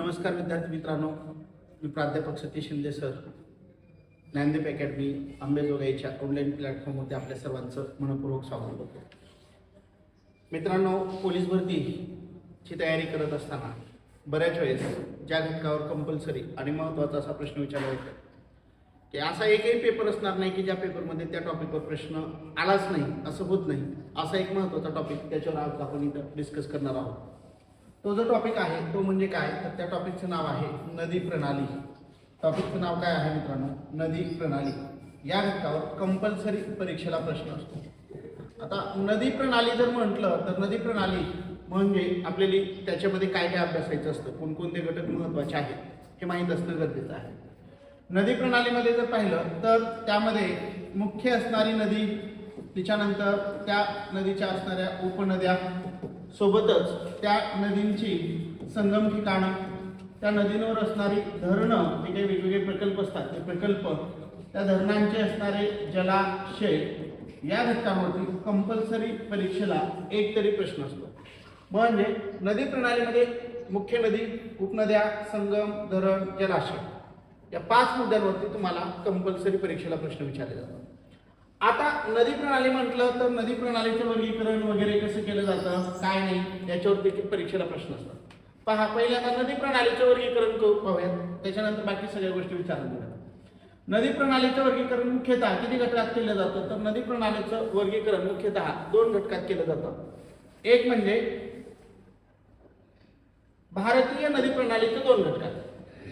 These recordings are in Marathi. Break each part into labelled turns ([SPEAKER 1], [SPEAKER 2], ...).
[SPEAKER 1] नमस्कार विद्यार्थी मित्रांनो, मी प्राध्यापक सतीश शिंदे सर, ज्ञानदीप अकॅडमी अंबेजोगाईच्या ऑनलाईन प्लॅटफॉर्मवरती आपल्या सर्वांचं मनपूर्वक स्वागत करतो. मित्रांनो, पोलीस भरतीची तयारी करत असताना बऱ्याच वेळेस ज्या घटकावर कंपल्सरी आणि महत्त्वाचा असा प्रश्न विचारला येतो की असा एकही पेपर असणार नाही की ज्या पेपरमध्ये त्या टॉपिकवर प्रश्न आलाच नाही, असं होत नाही. असा एक महत्त्वाचा टॉपिक त्याच्यावर आज आपण इथं डिस्कस करणार आहोत. तो जो टॉपिक आहे तो म्हणजे काय, तर त्या टॉपिकचं नाव आहे नदी प्रणाली. टॉपिकचं नाव काय आहे मित्रांनो? नदी प्रणाली. या घटकावर कंपल्सरी परीक्षेला प्रश्न असतो. आता नदी प्रणाली जर म्हटलं तर नदी प्रणाली म्हणजे आपल्याला त्याच्यामध्ये काय काय अभ्यासायचं असतं, कोणकोणते घटक महत्त्वाचे आहेत हे माहीत असणं गरजेचं आहे. नदी प्रणालीमध्ये जर पाहिलं तर त्यामध्ये मुख्य असणारी नदी, तिच्यानंतर त्या नदीच्या असणाऱ्या उपनद्या, सोबतच त्या नदींची संगम ठिकाणं, त्या नदींवर असणारी धरणं, जे काही वेगवेगळे प्रकल्प असतात ते प्रकल्प, त्या धरणांचे असणारे जलाशय, या घटकांवरती कंपल्सरी परीक्षेला एक तरी प्रश्न असतो. म्हणजे नदी प्रणालीमध्ये मुख्य नदी, उपनद्या, संगम, धरण, जलाशय या 5 मुद्द्यांवरती तुम्हाला कंपल्सरी परीक्षेला प्रश्न विचारले जातात. आता नदी प्रणाली म्हटलं तर नदी प्रणालीचं वर्गीकरण वगैरे कसं केलं जातं, काय नाही, याच्यावर देखील परीक्षेला प्रश्न असतात. पहा, पहिल्यांदा नदी प्रणालीचं वर्गीकरण पाहूयात, त्याच्यानंतर बाकी सगळ्या गोष्टी विचारून घेऊयात. नदी प्रणालीचं वर्गीकरण मुख्यतः किती घटकात केलं जातं, तर नदी प्रणालीचं वर्गीकरण मुख्यतः 2 घटकात केलं जातं. एक म्हणजे भारतीय नदी प्रणालीचं 2 घटकात,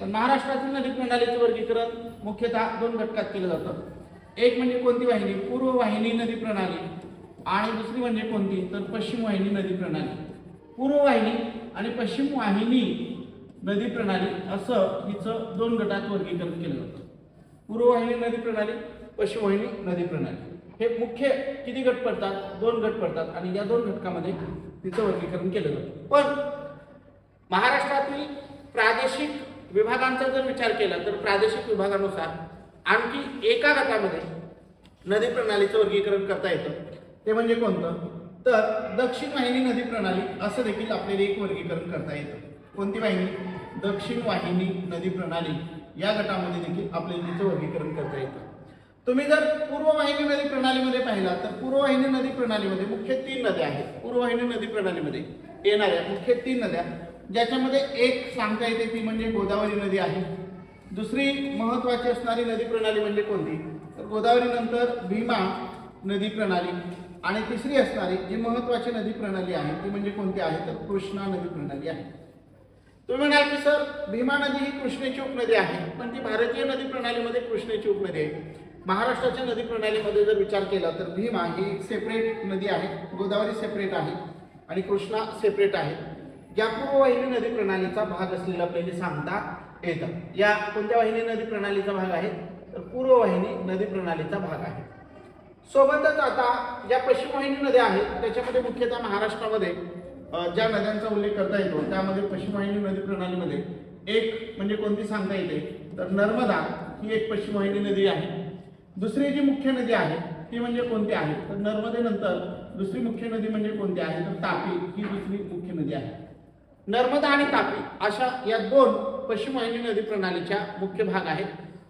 [SPEAKER 1] पण महाराष्ट्रातील नदी प्रणालीचं वर्गीकरण मुख्यतः 2 घटकात केलं जातं. एक म्हणजे कोणती वाहिनी, पूर्व वाहिनी नदी प्रणाली, आणि दुसरी म्हणजे कोणती, तर पश्चिम वाहिनी नदी प्रणाली. पूर्व वाहिनी आणि पश्चिम वाहिनी नदी प्रणाली असं हिचं 2 गटात वर्गीकरण केलं जातं. पूर्व वाहिनी नदी प्रणाली, पश्चिम वाहिनी नदी प्रणाली, हे मुख्य किती गट पडतात, 2 गट पडतात, आणि या 2 घटकामध्ये तिचं वर्गीकरण केलं जातं. पण महाराष्ट्रातील प्रादेशिक विभागांचा जर विचार केला तर प्रादेशिक विभागानुसार आणखी एका गटामध्ये नदी प्रणालीचं वर्गीकरण करता येतं. ते म्हणजे कोणतं, तर दक्षिण वाहिनी नदी प्रणाली असं देखील आपल्याला एक वर्गीकरण करता येतं. कोणती वाहिनी, दक्षिण वाहिनी नदी प्रणाली, या गटामध्ये देखील आपल्याला तिचं वर्गीकरण करता येतं. तुम्ही जर पूर्व वाहिनी नदी प्रणालीमध्ये पाहिला तर पूर्व वाहिनी नदी प्रणालीमध्ये मुख्य 3 नद्या आहेत. पूर्व वाहिनी नदी प्रणालीमध्ये येणाऱ्या मुख्य 3 नद्या, ज्याच्यामध्ये एक सांगता येते ती म्हणजे गोदावरी नदी आहे. दुसरी महत्त्वाची असणारी नदी प्रणाली म्हणजे कोणती, तर गोदावरी नंतर भीमा नदी प्रणाली, आणि तिसरी असणारी जी महत्त्वाची नदी प्रणाली आहे ती म्हणजे कोणती आहे, तर कृष्णा नदी प्रणाली आहे. तुम्ही म्हणाल की सर भीमा नदी ही कृष्णेची उपनदी आहे, पण ती भारतीय नदी प्रणालीमध्ये कृष्णेची उपनदी आहे. महाराष्ट्राच्या नदी प्रणालीमध्ये जर विचार केला तर भीमा ही सेपरेट नदी आहे, गोदावरी सेपरेट आहे आणि कृष्णा सेपरेट आहे. या पूर्व वाहिनी नदी प्रणालीचा भाग असलेला आपल्याला सांगता येतं. या कोणत्या वाहिनी नदी प्रणालीचा भाग आहे, तर पूर्व वाहिनी नदी प्रणालीचा भाग आहे. सोबतच आता ज्या पश्चिम वाहिनी नद्या आहेत त्याच्यामध्ये मुख्यतः महाराष्ट्रामध्ये ज्या नद्यांचा उल्लेख करता येतो त्यामध्ये पश्चिम वाहिनी नदी प्रणालीमध्ये एक म्हणजे कोणती सांगता येते, तर नर्मदा ही एक पश्चिम वाहिनी नदी आहे. दुसरी जी मुख्य नदी आहे ती म्हणजे कोणती आहे, तर नर्मदेनंतर दुसरी मुख्य नदी म्हणजे कोणती आहे, तर तापी ही दुसरी मुख्य नदी आहे. नर्मदा आणि तापी अशा या 2 पश्चिम वाहिनी नदी प्रणालीच्या मुख्य भाग आहेत,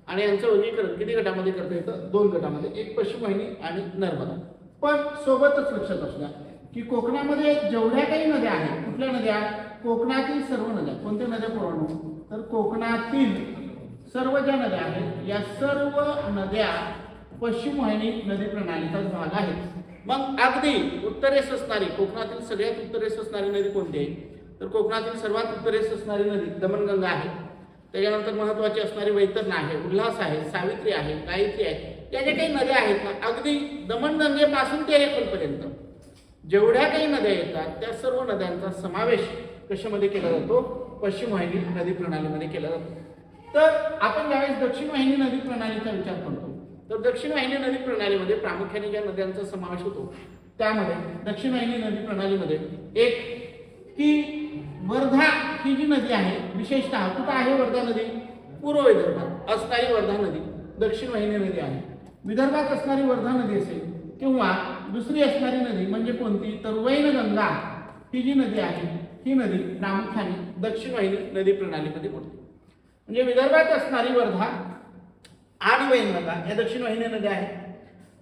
[SPEAKER 1] आणि यांचं वर्गीकरण किती गटामध्ये करता येतं, 2 गटामध्ये, एक पश्चिम वाहिनी आणि नर्मदा. पण सोबतच लक्षात असू द्या की कोकणामध्ये जेवढ्या काही नद्या आहेत, कुठल्या नद्या, कोकणातील सर्व नद्या. कोणत्या नद्या पुरवणं, तर कोकणातील सर्व ज्या नद्या आहेत या सर्व नद्या पश्चिम वाहिनी नदी प्रणालीचाच भाग आहेत. मग अगदी उत्तरेस असणारी, कोकणातील सगळ्यात उत्तरेस असणारी नदी कोणती आहे, तर कोकणातील सर्वात उत्तरेस असणारी नदी दमणगंगा आहे. त्याच्यानंतर महत्त्वाची असणारी वैतरणा आहे, उल्हास आहे, सावित्री आहे, गायत्री आहे. या ज्या काही नद्या आहेत ना, अगदी दमणगंगेपासून ते पर्यंत जेवढ्या काही नद्या येतात त्या सर्व नद्यांचा समावेश कशामध्ये केला जातो, पश्चिम वाहिनी नदी प्रणालीमध्ये केला जातो. तर आपण ज्यावेळेस दक्षिण वाहिनी नदी प्रणालीचा विचार करतो तर दक्षिण वाहिनी नदी प्रणालीमध्ये प्रामुख्याने ज्या नद्यांचा समावेश होतो त्यामध्ये दक्षिण वाहिनी नदी प्रणालीमध्ये एक की वर्धा ही जी नदी आहे, विशेषतः कुठं आहे वर्धा नदी, पूर्व विदर्भात असणारी वर्धा नदी दक्षिण वाहिनी नदी आहे. विदर्भात असणारी वर्धा नदी असेल किंवा दुसरी असणारी नदी म्हणजे कोणती, तर वैनगंगा ही जी नदी आहे ही नदी प्रामुख्याने दक्षिण वाहिनी नदी प्रणालीमध्ये मोडते. म्हणजे विदर्भात असणारी वर्धा आणि वैनगंगा या दक्षिण वाहिनी नद्या आहेत.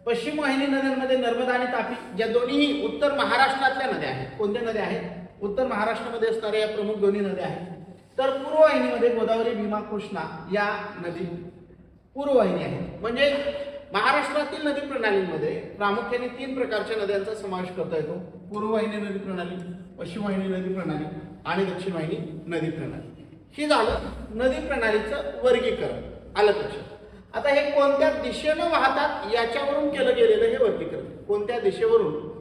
[SPEAKER 1] पश्चिम वाहिनी नद्यांमध्ये नर्मदा आणि तापी या दोन्ही उत्तर महाराष्ट्रातल्या नद्या आहेत. कोणत्या नद्या आहेत? उत्तर महाराष्ट्रामध्ये असणाऱ्या या प्रमुख दोन्ही नद्या आहेत. तर पूर्व वाहिनीमध्ये गोदावरी, भीमा, कृष्णा या नदी पूर्व वाहिनी आहेत. म्हणजे महाराष्ट्रातील नदी प्रणालीमध्ये प्रामुख्याने 3 प्रकारच्या नद्यांचा समावेश करता येतो. पूर्व वाहिनी नदी प्रणाली, पश्चिम वाहिनी नदी प्रणाली आणि दक्षिण वाहिनी नदी प्रणाली. हे झालं नदी प्रणालीचं वर्गीकरण. आलं लक्षात? आता हे कोणत्या दिशेनं वाहतात याच्यावरून केलं गेलेलं हे वर्गीकरण. कोणत्या दिशेवरून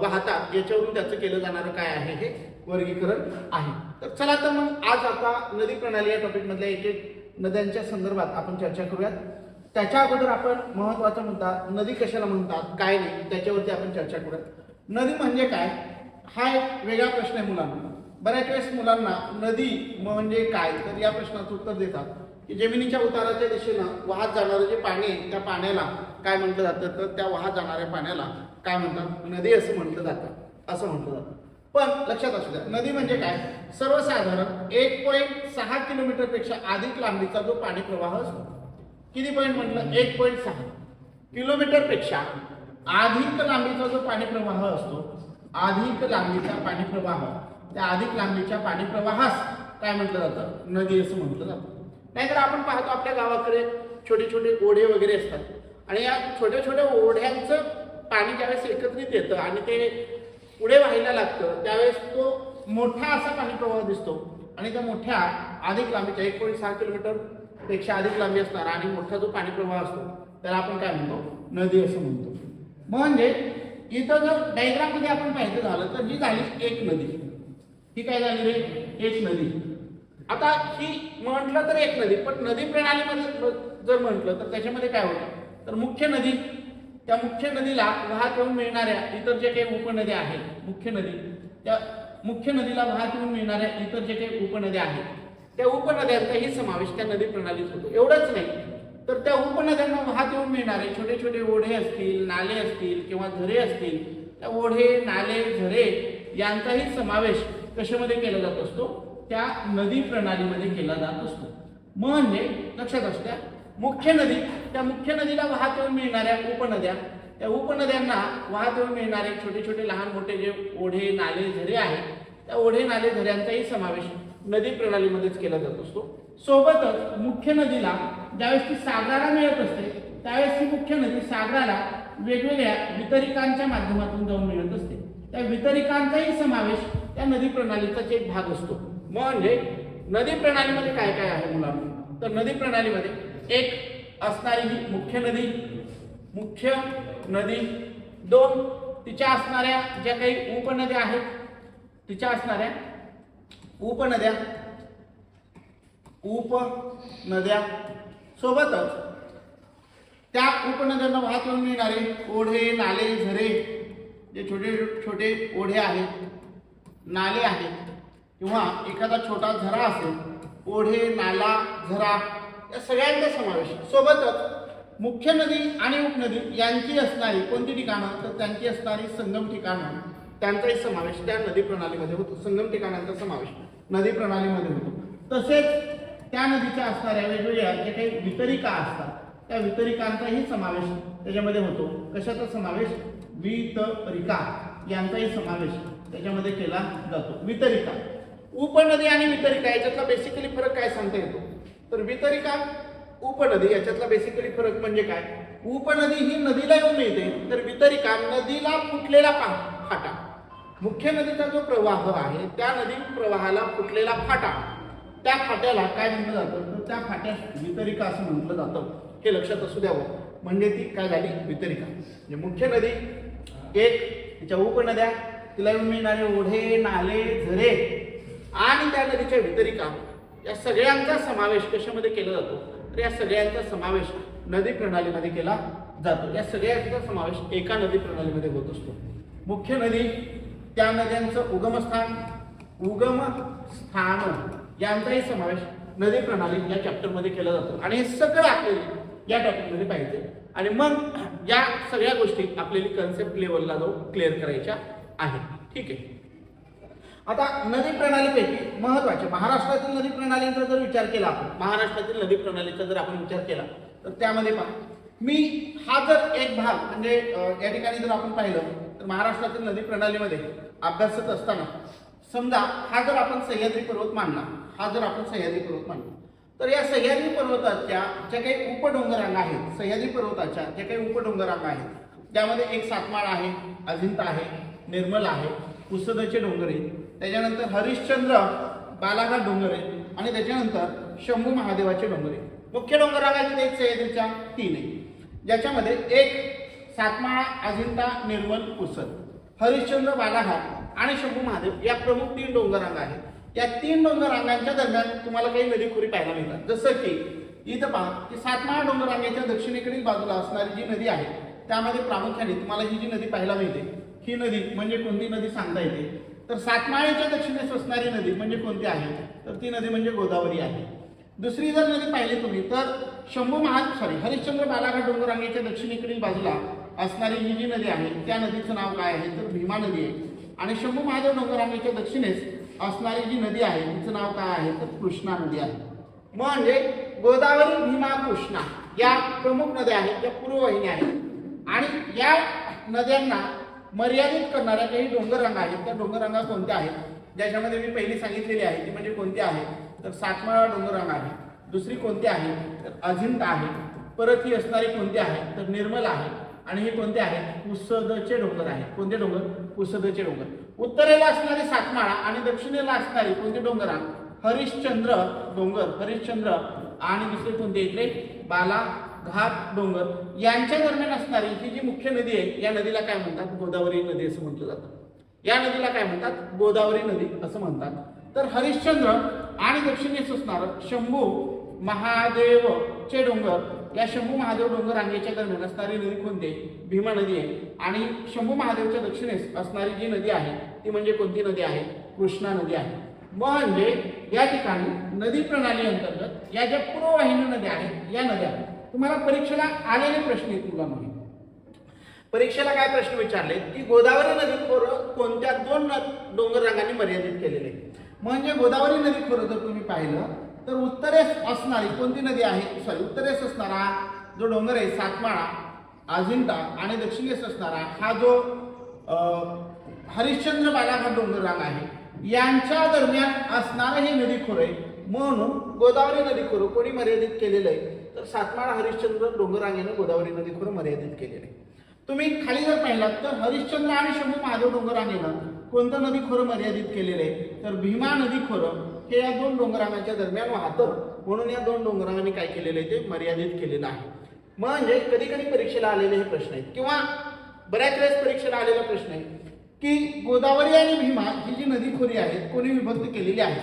[SPEAKER 1] वाहतात याच्यावरून त्याचं केलं जाणारं काय आहे हे वर्गीकरण आहे. तर चला तर मग आज आता नदी प्रणाली या टॉपिक मधल्या एक एक नद्यांच्या संदर्भात आपण चर्चा करूयात. त्याच्या अगोदर आपण महत्वाचा मुद्दा नदी कशाला म्हणतात काय नाही त्याच्यावरती आपण चर्चा करूयात. नदी म्हणजे काय हा एक वेगळा प्रश्न आहे मुलांना. बऱ्याच वेळेस मुलांना नदी म्हणजे काय तर या प्रश्नाचं उत्तर देतात की जमिनीच्या उताराच्या दिशेनं वाहत जाणारं जे पाणी आहे त्या पाण्याला काय म्हटलं जातं तर त्या वाहत जाणाऱ्या पाण्याला काय म्हणतात नदी असं म्हटलं जातं. पण लक्षात असू द्या नदी म्हणजे काय सर्वसाधारण 1.6 किलोमीटर पेक्षा अधिक लांबीचा जो पाणी प्रवाह असतो. किती पॉईंट म्हटलं 1.6 किलोमीटर पेक्षा अधिक लांबीचा जो पाणी प्रवाह असतो. अधिक लांबीचा पाणी प्रवाह त्या अधिक लांबीच्या पाणी प्रवाहास काय म्हटलं जातं नदी असं म्हटलं जातं. नाहीतर आपण पाहतो आपल्या गावाकडे छोटे छोटे ओढे वगैरे असतात आणि या छोट्या छोट्या ओढ्यांचं पाणी ज्यावेळेस एकत्रित येतं आणि ते पुढे व्हायला लागतं त्यावेळेस तो मोठा असा पाणी प्रवाह दिसतो आणि त्या मोठ्या अधिक लांबीच्या 1.6 किलोमीटर पेक्षा अधिक लांबी असणारा आणि मोठा जो पाणी प्रवाह असतो त्याला आपण काय म्हणतो नदी असं म्हणतो. म्हणजे इथं जर डायग्राम मध्ये आपण पाहिजे झालं तर ही झाली एक नदी. ही काय झाली रे एक नदी. आता ही म्हटलं तर एक नदी पण नदी प्रणालीमध्ये जर म्हटलं तर त्याच्यामध्ये काय होतं तर मुख्य नदी त्या मुख्य नदीला वाहत येऊन मिळणाऱ्या इतर जे काही उपनद्या आहेत मुख्य नदी त्या मुख्य नदीला वाहत येऊन मिळणाऱ्या इतर जे काही उपनद्या आहेत त्या उपनद्यांचाही समावेश त्या नदी प्रणालीत होतो. एवढंच नाही तर त्या उपनद्यांना वाहत येऊन मिळणारे छोटे छोटे ओढे असतील नाले असतील किंवा झरे असतील त्या ओढे नाले झरे यांचाही समावेश कशामध्ये केला जात असतो त्या नदी प्रणालीमध्ये केला जात असतो. म्हणजे लक्षात असू द्या मुख्य नदी त्या मुख्य नदीला वाहत येऊन मिळणाऱ्या उपनद्या त्या उपनद्यांना वाहत येऊन मिळणारे छोटे छोटे लहान मोठे जे ओढे नाले झरे आहेत त्या ओढे नाले झऱ्यांचाही समावेश नदी प्रणालीमध्येच केला जात असतो. सोबतच मुख्य नदीला ज्यावेळेस ती सागराला मिळत असते त्यावेळेस ती मुख्य नदी सागराला वेगवेगळ्या वितरिकांच्या माध्यमातून जाऊन मिळत असते. त्या वितरिकांचाही समावेश त्या नदी प्रणालीचाच एक भाग असतो. म्हणजे नदी प्रणालीमध्ये काय काय आहे मुलांना तर नदी प्रणालीमध्ये एक असणारी ही मुख्य नदी 2 तिच्या असणाऱ्या ज्या काही उपनद्या आहेत तिच्या असणाऱ्या उपनद्या सोबतच त्या उपनद्यांना वाहत येऊन मिळणारे ओढे नाले झरे जे छोटे छोटे ओढे आहेत नाले आहेत किंवा एखादा छोटा झरा असेल ओढे नाला झरा या सगळ्यांचा समावेश. सोबतच मुख्य नदी आणि उपनदी यांची असणारी कोणती ठिकाणं तर त्यांची असणारी संगम ठिकाणं त्यांचाही समावेश त्या नदी प्रणालीमध्ये होतो. संगम ठिकाणांचा समावेश नदी प्रणालीमध्ये होतो. तसेच त्या नदीच्या असणाऱ्या वेगवेगळ्या जे काही वितरिका असतात त्या वितरिकांचाही समावेश त्याच्यामध्ये होतो. कशाचा समावेश वितरिका यांचाही समावेश त्याच्यामध्ये केला जातो. वितरिका उपनदी आणि वितरिका याच्यातला बेसिकली फरक काय सांगता येतो तर वितरिका उपनदी याच्यातला बेसिकली फरक म्हणजे काय उपनदी ही नदीला येऊन मिळते तर वितरिका नदीला फुटलेला फाटा. मुख्य नदीचा जो प्रवाह आहे त्या नदी प्रवाहाला फुटलेला फाटा त्या फाट्याला काय म्हटलं जातं तर त्या फाट्यास वितरिका असं म्हटलं जातं. हे लक्षात असू द्यावं. म्हणजे ती काय झाली वितरिका. म्हणजे मुख्य नदी एक तिच्या उपनद्या तिला येऊन मिळणारे ओढे नाले झरे आणि त्या नदीच्या वितरिका या सगळ्यांचा समावेश कशामध्ये केला जातो तर या सगळ्यांचा समावेश नदी प्रणालीमध्ये केला जातो. या सगळ्यांचा समावेश एका नदी प्रणालीमध्ये होत असतो. मुख्य नदी त्या नद्यांचं उगमस्थान यांचाही समावेश नदी प्रणाली या चॅप्टरमध्ये केला जातो. आणि हे सगळं आपल्याला या टॉपिकमध्ये पाहिजे आणि मग या सगळ्या गोष्टी आपल्याला कन्सेप्ट लेवलला जाऊन क्लिअर करायच्या आहेत. ठीक आहे. आता नदी प्रणालीपैकी महत्वाचे महाराष्ट्रातील नदी प्रणालींचा जर विचार केला आपण, महाराष्ट्रातील नदी प्रणालीचा जर आपण विचार केला तर त्यामध्ये पहा, मी हा जर एक भाग म्हणजे या ठिकाणी जर आपण पाहिलं तर महाराष्ट्रातील नदी प्रणालीमध्ये अभ्यासत असताना समजा हा जर आपण सह्याद्री पर्वत मानला, हा जर आपण सह्याद्री पर्वत मानला, तर या सह्याद्री पर्वताच्या ज्या काही उपडोंगरांगा आहेत, सह्याद्री पर्वताच्या ज्या काही उपडोंगरांगा आहेत, त्यामध्ये एक सातमाळ आहे, अजिंठा आहे, निर्मल आहे, पुसदचे डोंगर आहे, त्याच्यानंतर हरिश्चंद्र बालाघाट डोंगर आहे आणि त्याच्यानंतर शंभू महादेवाचे डोंगर आहे. मुख्य डोंगरांगाचे एक सह्याद्रीच्या 3 आहे, ज्याच्यामध्ये एक सातमाळा, अजिंठा, निर्मल, पुसद, हरिश्चंद्र, बालाघाट आणि शंभू महादेव या प्रमुख 3 डोंगरांगा आहेत. या 3 डोंगरांगांच्या दरम्यान तुम्हाला काही नदीखोरी पाहायला मिळतात. जसं की इथं पहा की सातमाळा डोंगरांगेच्या दक्षिणेकडील बाजूला असणारी जी नदी आहे त्यामध्ये प्रामुख्याने तुम्हाला ही जी नदी पाहायला मिळते, ही नदी म्हणजे कोणती नदी सांगता येते, तर सातमाळ्याच्या दक्षिणेस असणारी नदी म्हणजे कोणती आहे, तर ती नदी म्हणजे गोदावरी आहे. दुसरी जर नदी पाहिली तुम्ही तर हरिश्चंद्र बालाघाट डोंगरांगेच्या दक्षिणेकडील बाजूला असणारी ही जी नदी आहे त्या नदीचं नाव काय आहे, तर भीमा नदी आहे. आणि शंभू महादेव डोंगरांगेच्या दक्षिणेस असणारी जी नदी आहे तिचं नाव काय आहे, तर कृष्णा नदी आहे. म्हणजे गोदावरी, भीमा, कृष्णा या प्रमुख नद्या आहेत, त्या पूर्ववाहिनी आहेत. आणि या नद्यांना मर्यादित करणाऱ्या काही डोंगररांगा आहेत. त्या डोंगररांगा कोणत्या आहेत, ज्याच्यामध्ये मी पहिली सांगितलेली आहे ती म्हणजे कोणती आहे, तर सातमाळा डोंगररांगा आहे. दुसरी कोणती आहे, तर अजिंठा आहे. परत ही असणारी कोणती आहे, तर निर्मल आहे. आणि हे कोणते आहेत, पुसदचे डोंगर आहे. कोणते डोंगर, पुसदचे डोंगर. उत्तरेला असणारी सातमाळा आणि दक्षिणेला असणारी कोणती डोंगरांग, हरिश्चंद्र डोंगर, हरिश्चंद्र आणि दुसरे कोणते इकडे बालाघाट डोंगर यांच्या दरम्यान असणारी ही जी मुख्य नदी आहे या नदीला काय म्हणतात, गोदावरी नदी असं म्हटलं जातं. या नदीला काय म्हणतात, गोदावरी नदी असं म्हणतात. तर हरिश्चंद्र आणि दक्षिणेस असणारं शंभू महादेवचे डोंगर, या शंभू महादेव डोंगर रांगेच्या दरम्यान असणारी नदी कोणती, भीमा नदी आहे. आणि शंभू महादेवच्या दक्षिणेस असणारी जी नदी आहे ती म्हणजे कोणती नदी आहे, कृष्णा नदी आहे. म्हणजे या ठिकाणी नदी प्रणाली अंतर्गत या ज्या पूर्ववाहिनी नद्या आहेत या नद्या तुम्हाला परीक्षेला आलेले प्रश्न आहेत. मुलांमध्ये परीक्षेला काय प्रश्न विचारले की गोदावरी नदी खोरं कोणत्या 2 डोंगर रांगांनी मर्यादित केलेले. म्हणजे गोदावरी नदी खोरं जर तुम्ही पाहिलं तर उत्तरेस असणारी कोणती नदी आहे, उत्तरेस असणारा जो डोंगर आहे सातमाळा, अजिंठा आणि दक्षिणेस असणारा हा जो हरिश्चंद्र बालाघाट डोंगर रांग आहे यांच्या दरम्यान असणारं हे नदी खोरं आहे. म्हणून गोदावरी नदी खोरं कोणी मर्यादित केलेलं आहे, तर सातमाळा हरिश्चंद्र डोंगर रांगेनं गोदावरी नदी खोरं मर्यादित केलेलं आहे. तुम्ही खाली जर पाहिलात तर हरिश्चंद्र आणि शंभू महादेव डोंगर रांगेनं कोणतं नदी खोरं मर्यादित केलेलं आहे, तर भीमा नदी खोरं हे या 2 डोंगरांगांच्या दरम्यान वाहतं. म्हणून या 2 डोंगरांगांनी काय केलेलं आहे, ते मर्यादित केलेलं आहे. म्हणजे कधी कधी परीक्षेला आलेले हे प्रश्न आहेत किंवा बऱ्याच वेळेस परीक्षेला आलेला प्रश्न आहे की गोदावरी आणि भीमा ही जी नदी खोरी आहे कोणी विभक्त केलेली आहे.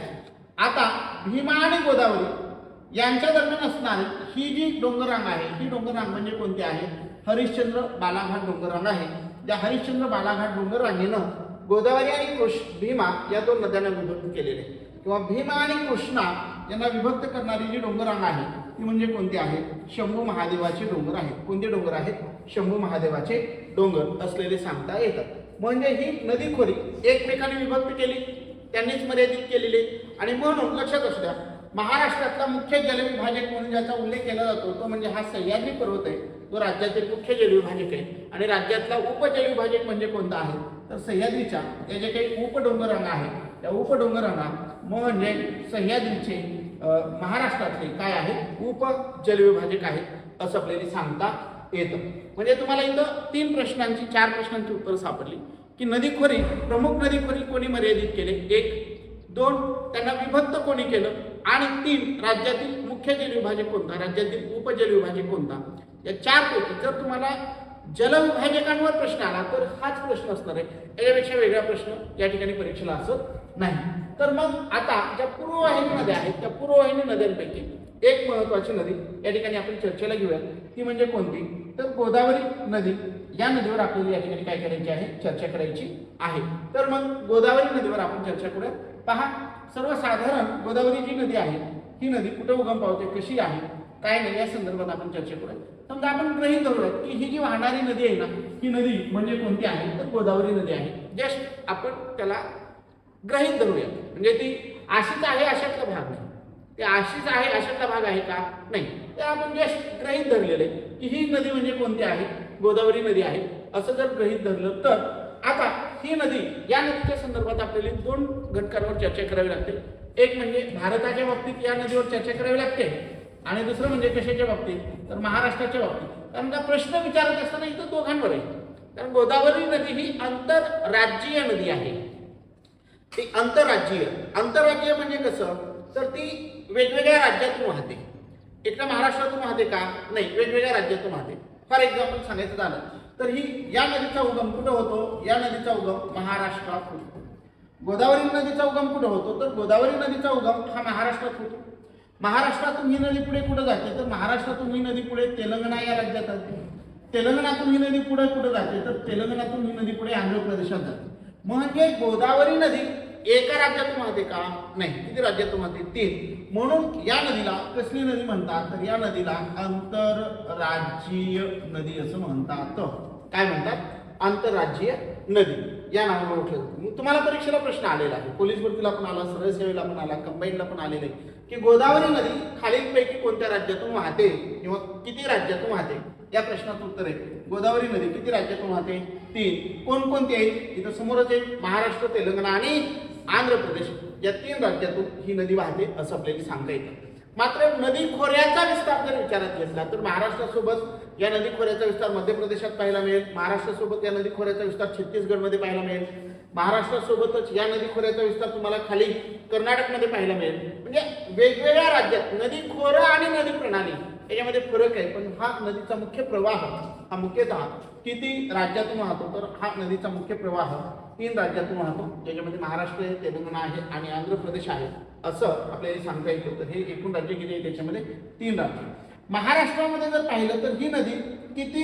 [SPEAKER 1] आता भीमा आणि गोदावरी यांच्या दरम्यान असणारी ही जी डोंगररांग आहे ही डोंगररांग म्हणजे कोणती आहे, हरिश्चंद्र बालाघाट डोंगररांग आहे. ज्या हरिश्चंद्र बालाघाट डोंगर रांगेनं गोदावरी आणि भीमा या 2 नद्यांना विभक्त केलेले आहे. किंवा भीमा आणि कृष्णा यांना विभक्त करणारी जी डोंगररांग आहे ती म्हणजे कोणती आहे, शंभू महादेवाचे डोंगर आहेत. कोणते डोंगर आहेत, शंभू महादेवाचे डोंगर असलेले सांगता येतात. म्हणजे ही नदी खोरी एकमेकांनी विभक्त केली, त्यांनीच मर्यादित केलेली. आणि म्हणून लक्षात असू द्या, महाराष्ट्रातला मुख्य जलविभाजक म्हणून ज्याचा उल्लेख केला जातो तो म्हणजे हा सह्याद्री पर्वत आहे, जो राज्यातील मुख्य जलविभाजक आहे. आणि राज्यातला उपजलविभाजक म्हणजे कोणता आहे, तर सह्याद्रीच्या या ज्या काही उपडोंगररांगा आहेत त्या उपडोंगररांगा म्हणजे सह्याद्रीचे महाराष्ट्रातले काय आहे, उपजलविभाजक आहेत असं आपल्याला सांगता येतं. म्हणजे तुम्हाला इथं 4 प्रश्नांची उत्तर सापडली की नदीखोरी, प्रमुख नदीखोरी कोणी मर्यादित केले, 1, 2 त्यांना विभक्त कोणी केलं, आणि 3 राज्यातील मुख्य जलविभाजक कोणता, राज्यातील उपजलविभाजक कोणता. या 4 पैकी जर तुम्हाला जलविभाजकांवर प्रश्न आला तर हाच प्रश्न असणार आहे, याच्यापेक्षा वेगळा प्रश्न या ठिकाणी परीक्षेला असत नाही. तर मग आता ज्या पूर्ववाहिनी नद्या आहेत त्या पूर्ववाहिनी नद्यांपैकी एक महत्वाची नदी या ठिकाणी आपण चर्चेला घेऊया, ती म्हणजे कोणती, तर गोदावरी नदी. या नदीवर आपल्याला या ठिकाणी काय करायची आहे, चर्चा करायची आहे. तर मग गोदावरी नदीवर आपण चर्चा करूया. पहा, सर्वसाधारण गोदावरी जी नदी आहे ही नदी कुठे उगम पावते, कशी आहे, काय नाही, या संदर्भात आपण चर्चा करूया. समजा आपण गृहीत धरूया की ही जी वाहणारी नदी आहे ना, ही नदी म्हणजे कोणती आहे, तर गोदावरी नदी आहे. जस्ट आपण त्याला गृहीत धरूया, म्हणजे ती अशीच आहे अशातला भाग नाही, ते अशीच आहे अशातला भाग आहे का नाही, ते आपण जस्ट गृहीत धरलेलं आहे की ही नदी म्हणजे कोणती आहे, गोदावरी नदी आहे असं जर गृहीत धरलं तर आता ही नदी, या नदीच्या संदर्भात आपल्याला दोन घटकांवर चर्चा करावी लागते. एक म्हणजे भारताच्या बाबतीत या नदीवर चर्चा करावी लागते आणि दुसरं म्हणजे कशाच्या बाबतीत तर महाराष्ट्राच्या बाबतीत. कारण का प्रश्न विचारत असताना इथं दोघांवर आहे, कारण गोदावरी नदी ही आंतरराज्यीय नदी आहे. ती आंतरराज्यीय म्हणजे कसं तर ती वेगवेगळ्या राज्यातून वाहते. एकदा महाराष्ट्रातून वाहते का नाही, वेगवेगळ्या राज्यातून वाहते. फॉर एक्झाम्पल सांगायचं झालं तर ही या नदीचा उगम कुठं होतो, या नदीचा उगम महाराष्ट्रात होतो. गोदावरी नदीचा उगम कुठं होतो तर गोदावरी नदीचा उगम हा महाराष्ट्रात होतो. महाराष्ट्रातून ही नदी पुढे कुठं जाते तर महाराष्ट्रातून ही नदी पुढे तेलंगणा या राज्यात जाते. तेलंगणातून ही नदी पुढे कुठं जाते तर तेलंगणातून ही नदी पुढे आंध्र प्रदेशात जाते. म्हणजे गोदावरी नदी एका राज्यातून वाहते का नाही, किती राज्यातून वाहते 3. म्हणून या नदीला कसली नदी म्हणतात तर या नदीला आंतरराज्यीय नदी असं म्हणतात. काय म्हणतात, आंतरराज्यीय नदी या नावाने ओळखलं जातं. तुम्हाला परीक्षेला प्रश्न आलेला आहे, पोलीस भरतीला पण आला, सरळ सेवेला पण आला, कंबाईनला पण आलेला आहे की गोदावरी नदी खालीलपैकी कोणत्या राज्यातून वाहते किंवा किती राज्यातून वाहते. या प्रश्नाचं उत्तर आहे गोदावरी नदी किती राज्यातून वाहते 3. कोणकोणती आहेत इथं समोरच आहे, महाराष्ट्र, तेलंगणा आणि आंध्र प्रदेश या 3 राज्यातून ही नदी वाहते असं आपल्याला सांगता येतं. मात्र नदी खोऱ्याचा विस्तार जर विचारात घेतला तर महाराष्ट्रासोबत या नदी खोऱ्याचा विस्तार मध्य प्रदेशात पाहायला मिळेल, महाराष्ट्रासोबत या नदी खोऱ्याचा विस्तार छत्तीसगडमध्ये पाहायला मिळेल, महाराष्ट्रासोबतच या नदी खोऱ्याचा विस्तार तुम्हाला खाली कर्नाटकमध्ये पाहायला मिळेल. म्हणजे वेगवेगळ्या राज्यात नदी खोरं आणि नदी प्रणाली याच्यामध्ये फरक आहे, पण हा नदीचा मुख्य प्रवाह हा मुख्यतः किती राज्यातून वाहतो तर हा नदीचा मुख्य प्रवाह 3 राज्यातून वाहतो, ज्याच्यामध्ये महाराष्ट्र आहे, तेलंगणा आहे आणि आंध्र प्रदेश आहे असं आपल्याला सांगता येतं. तर हे एकूण राज्य किती आहे त्याच्यामध्ये 3 राज्य. महाराष्ट्रामध्ये जर पाहिलं तर ही नदी किती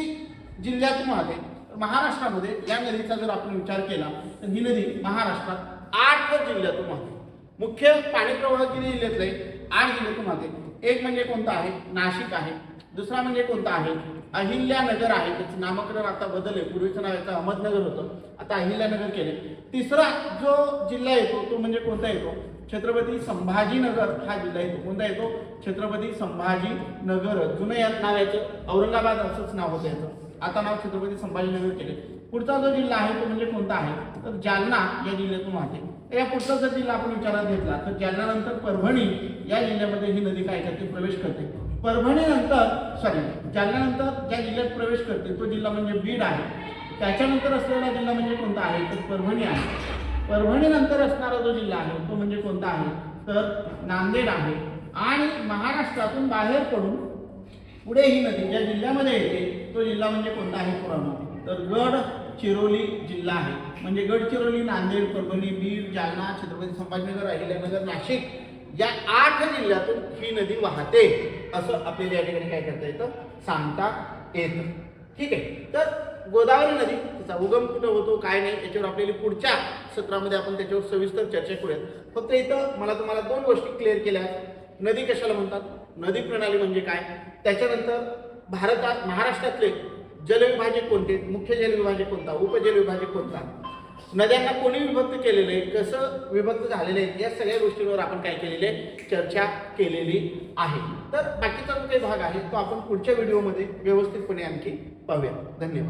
[SPEAKER 1] जिल्ह्यातून वाहते तर महाराष्ट्रामध्ये या नदीचा जर आपण विचार केला तर ही नदी महाराष्ट्रात 8 जिल्ह्यातून वाहते. मुख्य पाणी प्रवाह किती जिल्ह्यातले 8 जिल्ह्यातून वाहते. एक म्हणजे कोणता आहे, नाशिक आहे. दुसरा म्हणजे कोणता आहे, अहिल्यानगर आहे. त्याचं नामकरण आता बदलले, पूर्वीचं नाव याचं अहमदनगर होतं, आता अहिल्यानगर केले. तिसरा जो जिल्हा येतो तो म्हणजे कोणता येतो, छत्रपती संभाजीनगर हा जिल्हा येतो. कोणता येतो, छत्रपती संभाजीनगर. जुनं या नाव याचं औरंगाबाद असंच नाव होतं याचं, आता नाव छत्रपती संभाजीनगर केले. पुढचा जो जिल्हा आहे तो म्हणजे कोणता आहे तर जालना या जिल्ह्यातून वाहते. या पुढचा जर जिल्हा आपण विचारात घेतला तर जालन्यानंतर परभणी या जिल्ह्यामध्ये ही नदी काय करते, प्रवेश करते. जालन्यानंतर ज्या जिल्ह्यात प्रवेश करते तो जिल्हा म्हणजे बीड आहे. त्याच्यानंतर असलेला जिल्हा म्हणजे कोणता आहे तर परभणी आहे. परभणीनंतर असणारा जो जिल्हा आहे तो म्हणजे कोणता आहे तर नांदेड आहे. आणि महाराष्ट्रातून बाहेर पडून पुढे ही नदी ज्या जिल्ह्यामध्ये येते तो जिल्हा म्हणजे कोणता आहे पुराणा तर गडचिरोली जिल्हा आहे. म्हणजे गडचिरोली, नांदेड, परभणी, बीड, जालना, छत्रपती संभाजीनगर, अहिल्यानगर, नाशिक या 8 जिल्ह्यातून ही नदी वाहते असं आपल्याला या ठिकाणी काय करता येतं, सांगता येतं. ठीक आहे. तर गोदावरी नदी तिचा उगम कुठं होतो काय नाही याच्यावर आपल्याला पुढच्या सत्रामध्ये आपण त्याच्यावर सविस्तर चर्चा करूयात. फक्त इथं मला तुम्हाला 2 गोष्टी क्लिअर केल्या. नदी कशाला म्हणतात, नदी प्रणाली म्हणजे काय, त्याच्यानंतर भारतात महाराष्ट्रातले जलविभाजक कोणते, मुख्य जलविभाजक कोणता, उपजलविभाजक कोणता, नद्यांना कोणी विभक्त केलेलं आहे, कसं विभक्त झालेलं आहे, या सगळ्या गोष्टींवर आपण काय केलेले चर्चा केलेली आहे. तर बाकीचा जो काही भाग आहे तो आपण पुढच्या व्हिडिओमध्ये व्यवस्थितपणे आणखी पाहूया. धन्यवाद.